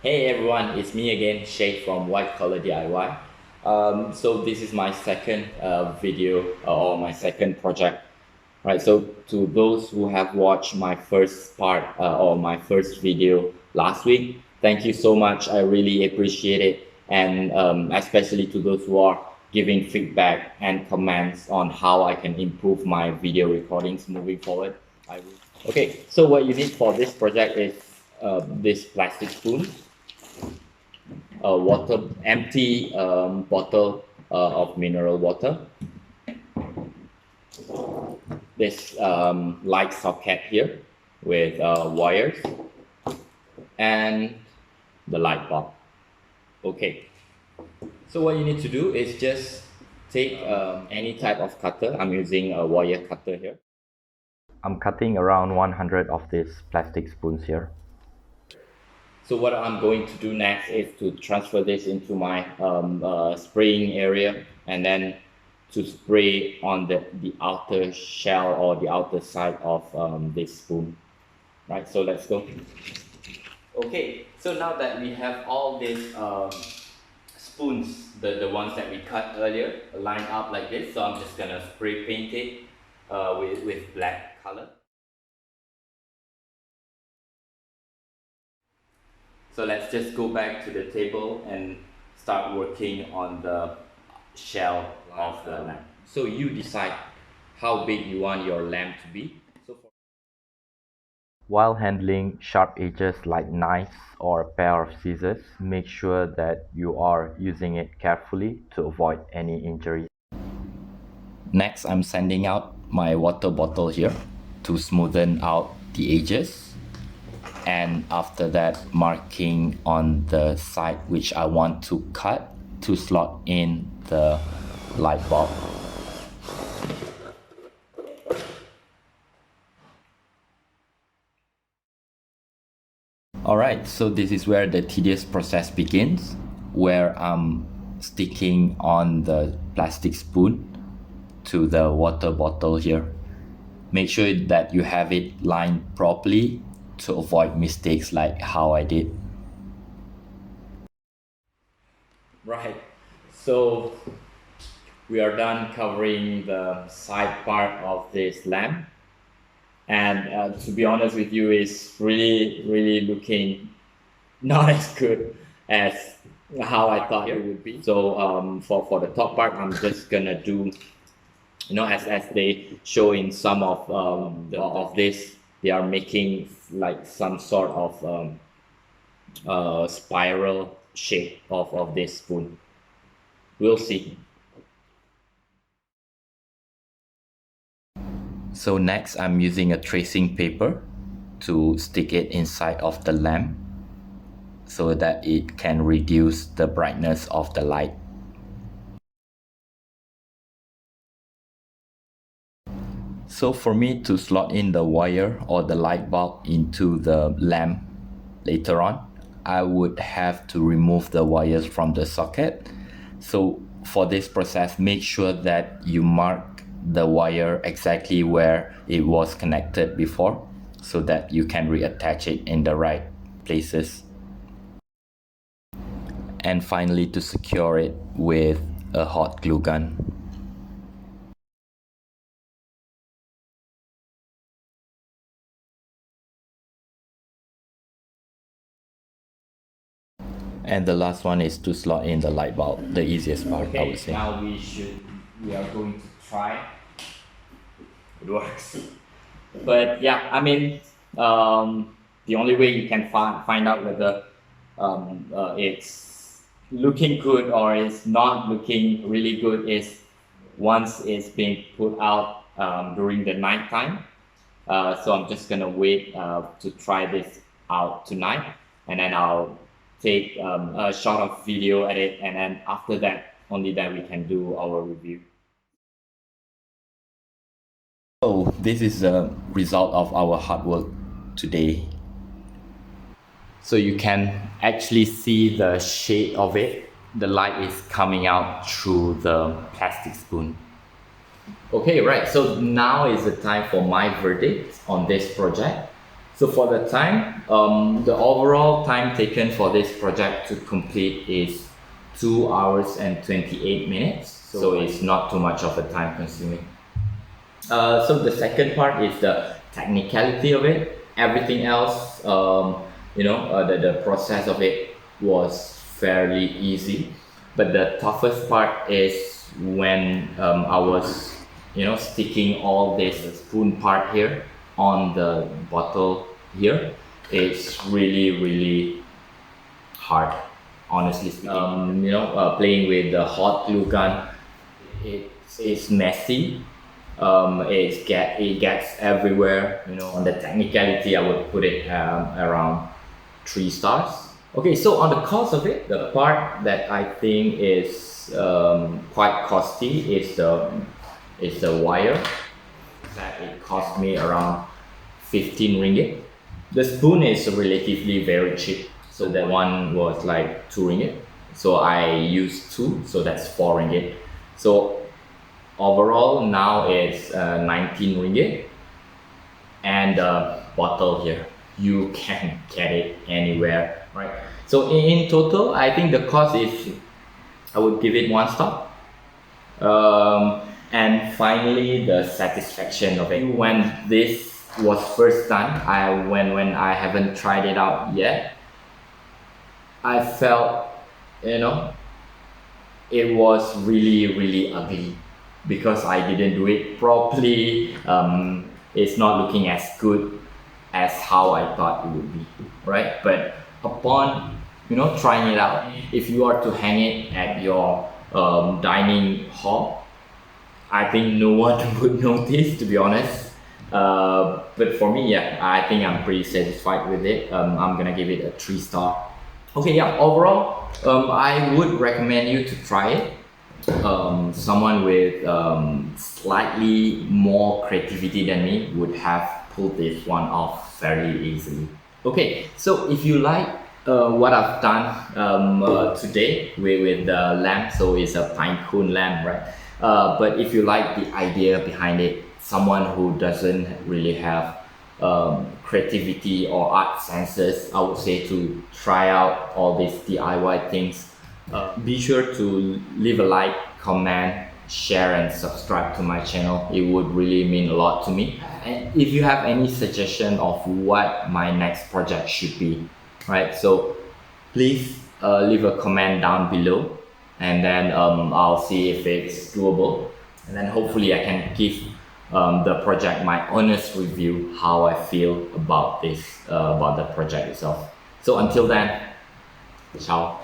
Hey everyone, it's me again, Shay from White Collar DIY. So this is my second video or my second project. Right, so to those who have watched my first part or my first video last week, thank you so much. I really appreciate it, and especially to those who are giving feedback and comments on how I can improve my video recordings moving forward. Okay, so what you need for this project is this plastic spoon, a empty bottle of mineral water, this light socket here with wires, and the light bulb. Okay, so what you need to do is just take any type of cutter. I'm using a wire cutter here. I'm cutting around 100 of these plastic spoons here. So what I'm going to do next is to transfer this into my spraying area, and then to spray on the outer shell or the outer side of this spoon. Right, so let's go. Okay, so now that we have all these spoons, the ones that we cut earlier, lined up like this, so I'm just gonna spray paint it with black color. So let's just go back to the table and start working on the shell of the lamp. So you decide how big you want your lamp to be. While handling sharp edges like knives or a pair of scissors, make sure that you are using it carefully to avoid any injuries. Next, I'm sanding out my water bottle here to smoothen out the edges, and after that marking on the side which I want to cut to slot in the light bulb. Alright, so this is where the tedious process begins, where I'm sticking on the plastic spoon to the water bottle here. Make sure that you have it lined properly to avoid mistakes like how I did. Right, so we are done covering the side part of this lamp, and to be honest with you, it's really looking not as good as how I thought it would be. So for the top part, I'm just gonna do, as they show in some of this, they are making like some sort of spiral shape of this spoon. We'll see. So next, I'm using a tracing paper to stick it inside of the lamp so that it can reduce the brightness of the light. So for me to slot in the wire or the light bulb into the lamp later on, I would have to remove the wires from the socket. So for this process, make sure that you mark the wire exactly where it was connected before so that you can reattach it in the right places. And finally, to secure it with a hot glue gun. And the last one is to slot in the light bulb, the easiest part, okay, I would say. Now we are going to try. It works. But yeah, I mean, the only way you can find out whether it's looking good or it's not looking really good is once it's being put out during the night time. So I'm just gonna wait to try this out tonight, and then I'll take a shot of video at it, and then after that, only then we can do our review. So this is the result of our hard work today. So you can actually see the shade of it. The light is coming out through the plastic spoon. Okay, right, so now is the time for my verdict on this project. So for the time, the overall time taken for this project to complete is 2 hours and 28 minutes. So it's not too much of a time consuming. So the second part is the technicality of it. Everything else, the process of it was fairly easy. But the toughest part is when I was, sticking all this spoon part here on the bottle here. It's really, really hard, honestly speaking. Playing with the hot glue gun, it's messy. It gets everywhere. On the technicality, I would put it around 3 stars. Okay, so on the cost of it, the part that I think is quite costly is the wire. That it cost me around 15 ringgit. The spoon is relatively very cheap, so that one was like 2 ringgit. So I used 2, so that's 4 ringgit. So overall now it's 19 ringgit. And the bottle here, you can get it anywhere, right? So in total, I think the cost is, I would give it 1 star. And finally, the satisfaction of it. When this was first done, when I haven't tried it out yet, I felt, it was really, really ugly because I didn't do it properly. It's not looking as good as how I thought it would be, right? But upon trying it out, if you are to hang it at your dining hall, I think no one would notice, to be honest. But for me, yeah, I think I'm pretty satisfied with it. I'm gonna give it a 3 star. Okay, yeah, overall, I would recommend you to try it. Someone with slightly more creativity than me would have pulled this one off fairly easily. Okay, so if you like what I've done today with the lamp, so it's a Pinecone lamp, right? But if you like the idea behind it, someone who doesn't really have creativity or art senses, I would say to try out all these DIY things. Be sure to leave a like, comment, share and subscribe to my channel. It would really mean a lot to me. And if you have any suggestion of what my next project should be, right? So please leave a comment down below, and then I'll see if it's doable, and then hopefully I can give the project my honest review, how I feel about this, about the project itself. So until then, ciao.